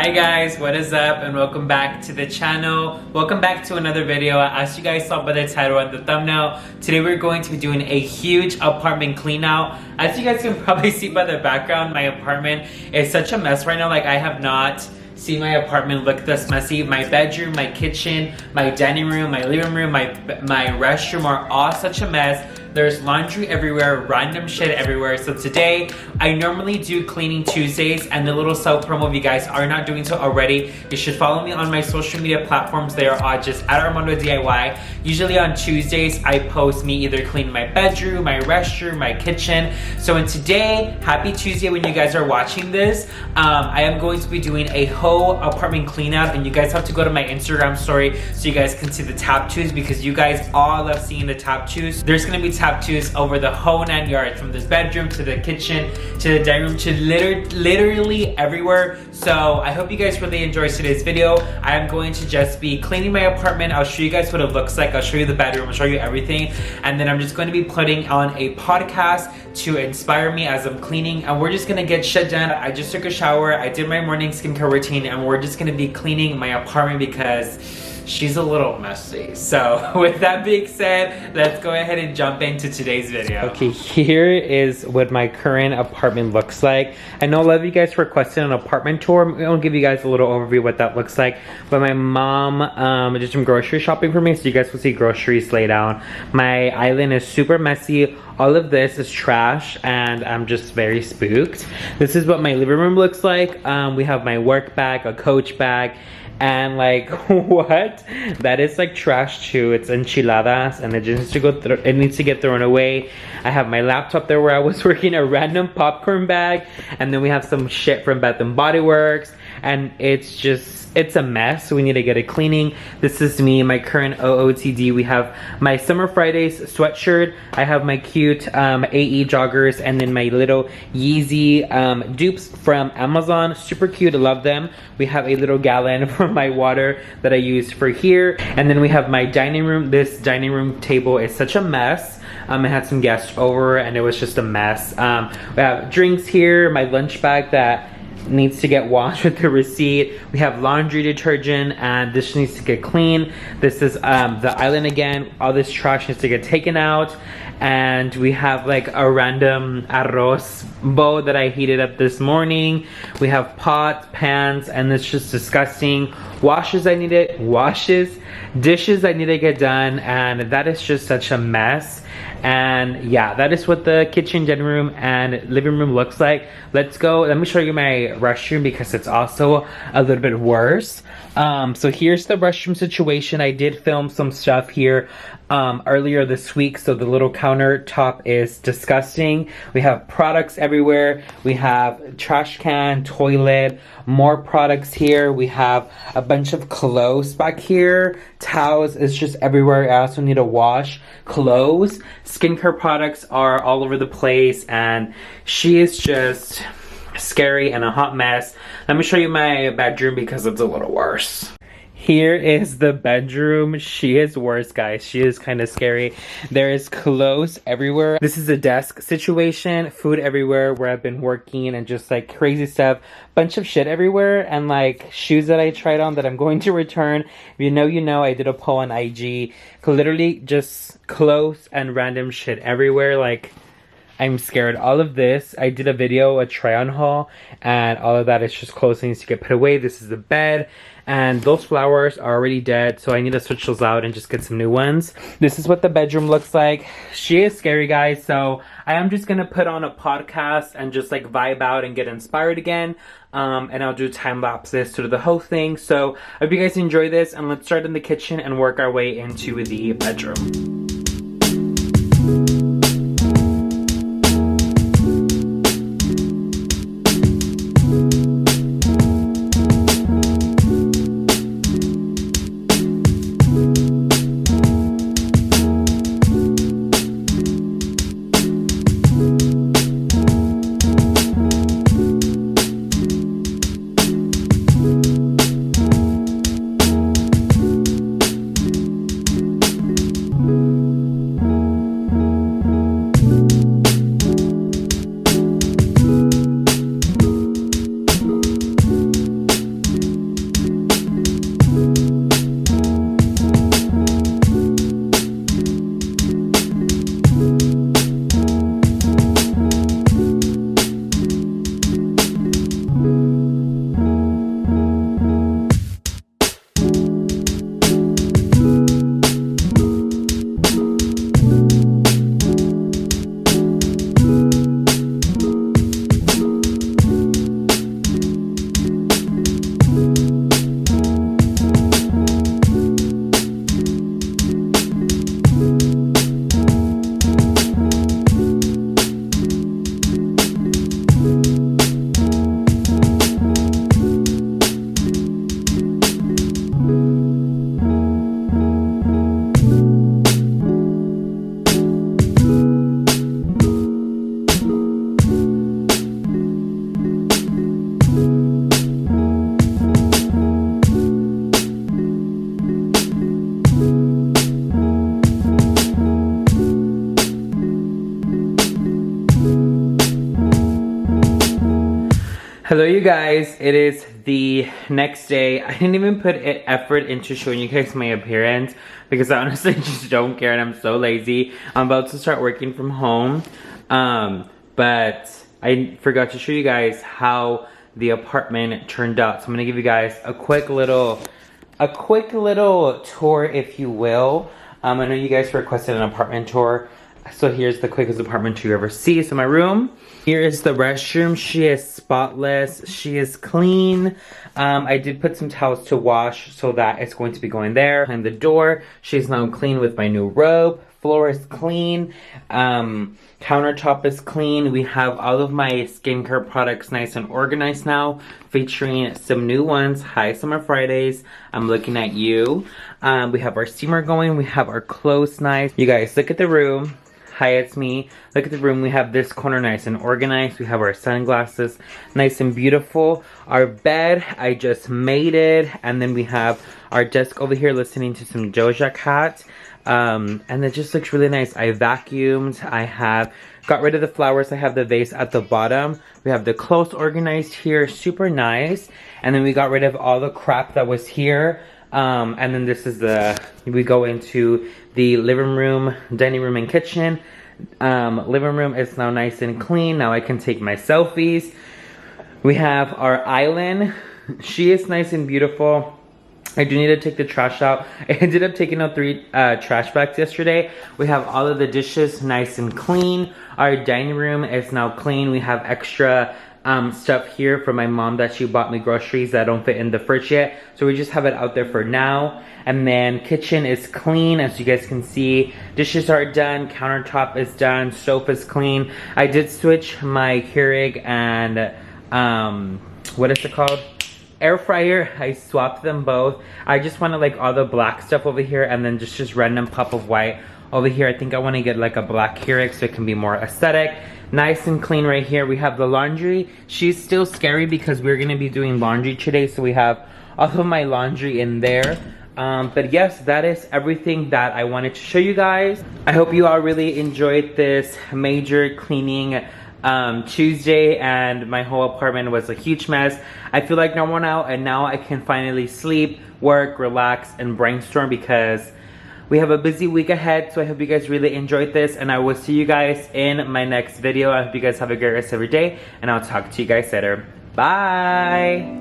Hi guys, what is up and welcome back to the channel. Welcome back to another video. As you guys saw by the title and the thumbnail, today we're going to be doing a huge apartment clean out. As you guys can probably see by the background, my apartment is such a mess right now. Like, I have not seen my apartment look this messy. My bedroom, my kitchen, my dining room, my living room, my restroom are all such a mess. There's laundry everywhere, random shit everywhere. So today, I normally do cleaning Tuesdays, and the little self promo, if you guys are not doing so already, you should follow me on my social media platforms. They are all just at ArmandoDIY. Usually on Tuesdays, I post me either cleaning my bedroom, my restroom, my kitchen. So in today, happy Tuesday when you guys are watching this, I am going to be doing a whole apartment clean out, and you guys have to go to my Instagram story so you guys can see the tap-tos, because you guys all love seeing the tap-tos. There's gonna be tap-tos over the whole 9 yards, from this bedroom to the kitchen to the dining room to literally everywhere. So I hope you guys really enjoy today's video. I am going to just be cleaning my apartment. I'll show you guys what it looks like. I'll show you the bedroom. I'll show you everything. And then I'm just going to be putting on a podcast to inspire me as I'm cleaning. And we're just going to get shit done. I just took a shower. I did my morning skincare routine. And we're just going to be cleaning my apartment because she's a little messy. So with that being said, let's go ahead and jump into today's video. Okay, here is what my current apartment looks like. I know a lot of you guys requested an apartment tour. I'm gonna give you guys a little overview of what that looks like. But my mom did some grocery shopping for me, so you guys will see groceries laid out. My island is super messy. All of this is trash, and I'm just very spooked. This is what my living room looks like. We have my work bag, a Coach bag, and like, what? That is like trash too. It's enchiladas, and it just needs to go through. It needs to get thrown away. I have my laptop there where I was working, a random popcorn bag, and then we have some shit from Bath and Body Works, and it's a mess. So we need to get it cleaning. This is me, my current OOTD. We have my Summer Fridays sweatshirt. I have my cute AE joggers, and then my little Yeezy dupes from Amazon. Super cute, I love them. We have a little gallon for my water that I use for here. And then we have my dining room. This dining room table is such a mess. I had some guests over and it was just a mess. We have drinks here, my lunch bag that needs to get washed with the receipt. We have laundry detergent, and this needs to get clean. This is the island again. All this trash needs to get taken out. And we have like a random arroz bowl that I heated up this morning. We have pots, pans, and it's just disgusting. Dishes I need to get done, and that is just such a mess. And yeah, that is what the kitchen, dining room, and living room looks like. Let me show you my restroom because it's also a little bit worse. So here's the restroom situation. I did film some stuff here earlier this week, so the little countertop is disgusting. We have products everywhere. We have trash can, toilet, more products here. We have a bunch of clothes back here. Towels is just everywhere. I also need to wash clothes. Skincare products are all over the place, and she is just scary and a hot mess. Let me show you my bedroom because it's a little worse. Here is the bedroom. She is worse, guys. She is kind of scary. There is clothes everywhere. This is a desk situation. Food everywhere where I've been working, and just like crazy stuff. Bunch of shit everywhere, and like shoes that I tried on that I'm going to return. If you know, you know. I did a poll on IG. Literally just clothes and random shit everywhere. Like, I'm scared. All of this, I did a video, a try-on haul, and all of that is just clothes that needs to get put away. This is the bed, and those flowers are already dead, so I need to switch those out and just get some new ones. This is what the bedroom looks like. She is scary, guys, so I am just gonna put on a podcast and just like vibe out and get inspired again. And I'll do time lapses to the whole thing. So I hope you guys enjoy this, and let's start in the kitchen and work our way into the bedroom. Hello you guys, it is the next day. I didn't even put effort into showing you guys my appearance because I honestly just don't care and I'm so lazy. I'm about to start working from home, but I forgot to show you guys how the apartment turned out. So I'm gonna give you guys a quick little tour, if you will. I know you guys requested an apartment tour, so here's the quickest apartment tour you ever see. So my room. Here is the restroom. She is spotless. She is clean. I did put some towels to wash, so that it's going to be going there. Behind the door, she's now clean with my new robe. Floor is clean. Countertop is clean. We have all of my skincare products nice and organized now, featuring some new ones. Hi, Summer Fridays. I'm looking at you. We have our steamer going. We have our clothes nice. You guys, look at the room. Hi, it's me. Look at the room. We have this corner nice and organized. We have our sunglasses nice and beautiful. Our bed, I just made it. And then we have our desk over here listening to some Doja Cat. And it just looks really nice. I vacuumed. I have got rid of the flowers. I have the vase at the bottom. We have the clothes organized here. Super nice. And then we got rid of all the crap that was here. And then this is we go into the living room, dining room, and kitchen. Living room is now nice and clean. Now I can take my selfies. We have our island. She is nice and beautiful. I do need to take the trash out. I ended up taking out 3 trash bags yesterday. We have all of the dishes nice and clean. Our dining room is now clean. We have extra stuff here for my mom that she bought me groceries that don't fit in the fridge yet, so we just have it out there for now. And then kitchen is clean, as you guys can see. Dishes are done, countertop is done, stove is clean. I did switch my Keurig and what is it called, air fryer. I swapped them both. I just wanted like all the black stuff over here and then just random pop of white over here. I think I want to get like a black Keurig so it can be more aesthetic. Nice and clean right here. We have the laundry. She's still scary because we're gonna be doing laundry today, so we have all of my laundry in there. But yes, that is everything that I wanted to show you guys. I hope you all really enjoyed this major cleaning Tuesday, and my whole apartment was a huge mess. I feel like normal now, and now I can finally sleep, work, relax, and brainstorm because we have a busy week ahead. So I hope you guys really enjoyed this, and I will see you guys in my next video. I hope you guys have a great rest of your day, and I'll talk to you guys later. Bye!